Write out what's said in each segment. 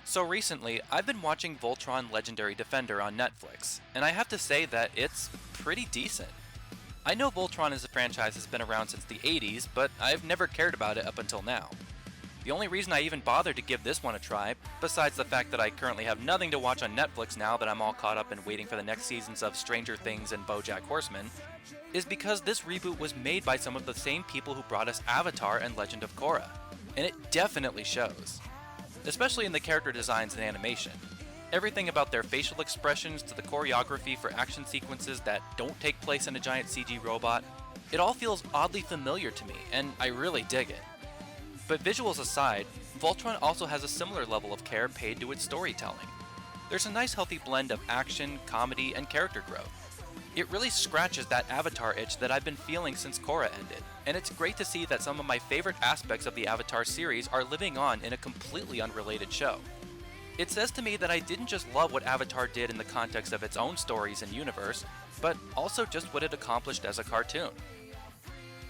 So recently, I've been watching Voltron Legendary Defender on Netflix, and I have to say that it's pretty decent. I know Voltron as a franchise has been around since the 80s, but I've never cared about it up until now. The only reason I even bothered to give this one a try, besides the fact that I currently have nothing to watch on Netflix now that I'm all caught up and waiting for the next seasons of Stranger Things and BoJack Horseman, is because this reboot was made by some of the same people who brought us Avatar and Legend of Korra, and it definitely shows. Especially in the character designs and animation. Everything about their facial expressions to the choreography for action sequences that don't take place in a giant CG robot, it all feels oddly familiar to me, and I really dig it. But visuals aside, Voltron also has a similar level of care paid to its storytelling. There's a nice healthy blend of action, comedy, and character growth. It really scratches that Avatar itch that I've been feeling since Korra ended, and it's great to see that some of my favorite aspects of the Avatar series are living on in a completely unrelated show. It says to me that I didn't just love what Avatar did in the context of its own stories and universe, but also just what it accomplished as a cartoon.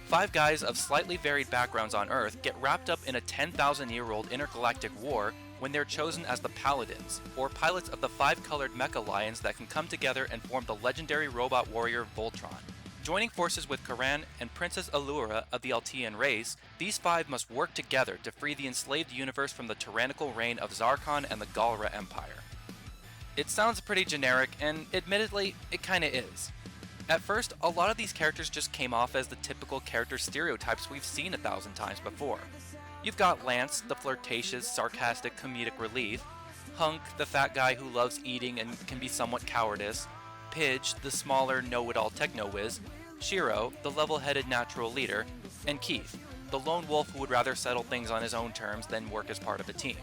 Five guys of slightly varied backgrounds on Earth get wrapped up in a 10,000-year-old intergalactic war when they're chosen as the Paladins, or pilots of the five-colored mecha lions that can come together and form the legendary robot warrior Voltron. Joining forces with Karan and Princess Allura of the Altian race, these five must work together to free the enslaved universe from the tyrannical reign of Zarkon and the Galra Empire. It sounds pretty generic, and admittedly, it kinda is. At first, a lot of these characters just came off as the typical character stereotypes we've seen 1,000 times before. You've got Lance, the flirtatious, sarcastic comedic relief, Hunk, the fat guy who loves eating and can be somewhat cowardice, Pidge, the smaller, know-it-all techno-whiz, Shiro, the level-headed natural leader, and Keith, the lone wolf who would rather settle things on his own terms than work as part of a team.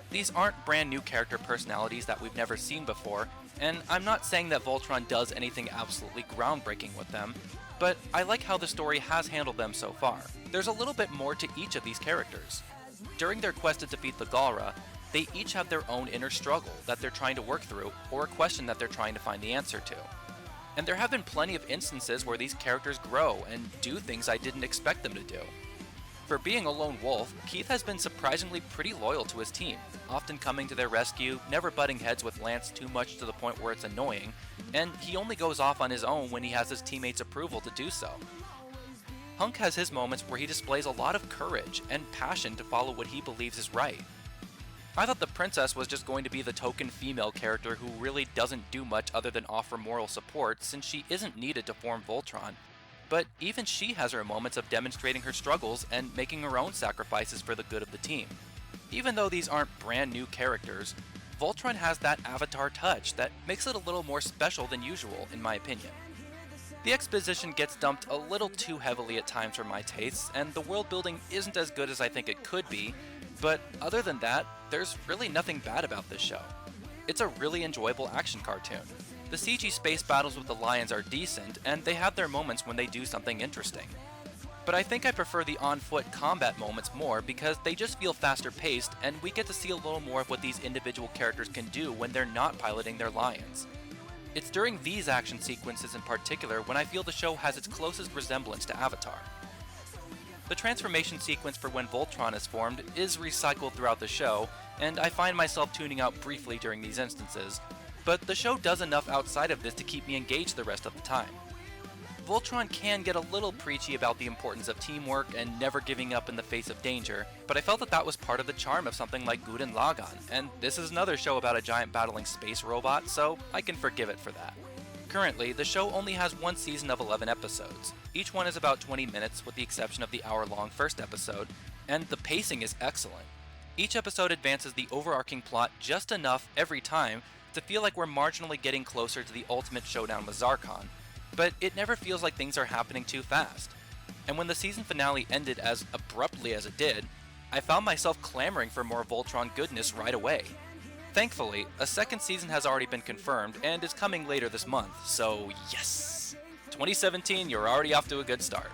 These aren't brand new character personalities that we've never seen before, and I'm not saying that Voltron does anything absolutely groundbreaking with them, but I like how the story has handled them so far. There's a little bit more to each of these characters. During their quest to defeat the Galra, they each have their own inner struggle that they're trying to work through, or a question that they're trying to find the answer to. And there have been plenty of instances where these characters grow and do things I didn't expect them to do. For being a lone wolf, Keith has been surprisingly pretty loyal to his team, often coming to their rescue, never butting heads with Lance too much to the point where it's annoying, and he only goes off on his own when he has his teammates' approval to do so. Hunk has his moments where he displays a lot of courage and passion to follow what he believes is right. I thought the princess was just going to be the token female character who really doesn't do much other than offer moral support since she isn't needed to form Voltron, but even she has her moments of demonstrating her struggles and making her own sacrifices for the good of the team. Even though these aren't brand new characters, Voltron has that Avatar touch that makes it a little more special than usual, in my opinion. The exposition gets dumped a little too heavily at times for my tastes, and the world building isn't as good as I think it could be, but other than that, there's really nothing bad about this show. It's a really enjoyable action cartoon. The CG space battles with the lions are decent, and they have their moments when they do something interesting. But I think I prefer the on-foot combat moments more because they just feel faster paced, and we get to see a little more of what these individual characters can do when they're not piloting their lions. It's during these action sequences in particular when I feel the show has its closest resemblance to Avatar. The transformation sequence for when Voltron is formed is recycled throughout the show, and I find myself tuning out briefly during these instances, but the show does enough outside of this to keep me engaged the rest of the time. Voltron can get a little preachy about the importance of teamwork and never giving up in the face of danger, but I felt that that was part of the charm of something like Gurren Lagann, and this is another show about a giant battling space robot, so I can forgive it for that. Currently, the show only has one season of 11 episodes. Each one is about 20 minutes with the exception of the hour-long first episode, and the pacing is excellent. Each episode advances the overarching plot just enough every time to feel like we're marginally getting closer to the ultimate showdown with Zarkon, but it never feels like things are happening too fast. And when the season finale ended as abruptly as it did, I found myself clamoring for more Voltron goodness right away. Thankfully, a second season has already been confirmed and is coming later this month, so yes! 2017, you're already off to a good start.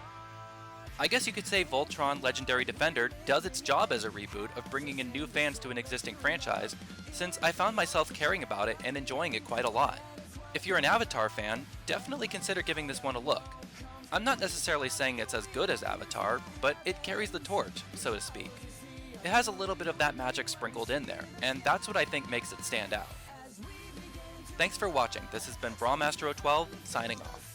I guess you could say Voltron Legendary Defender does its job as a reboot of bringing in new fans to an existing franchise, since I found myself caring about it and enjoying it quite a lot. If you're an Avatar fan, definitely consider giving this one a look. I'm not necessarily saying it's as good as Avatar, but it carries the torch, so to speak. It has a little bit of that magic sprinkled in there, and that's what I think makes it stand out. Thanks for watching. This has been Brawlmaster012 signing off.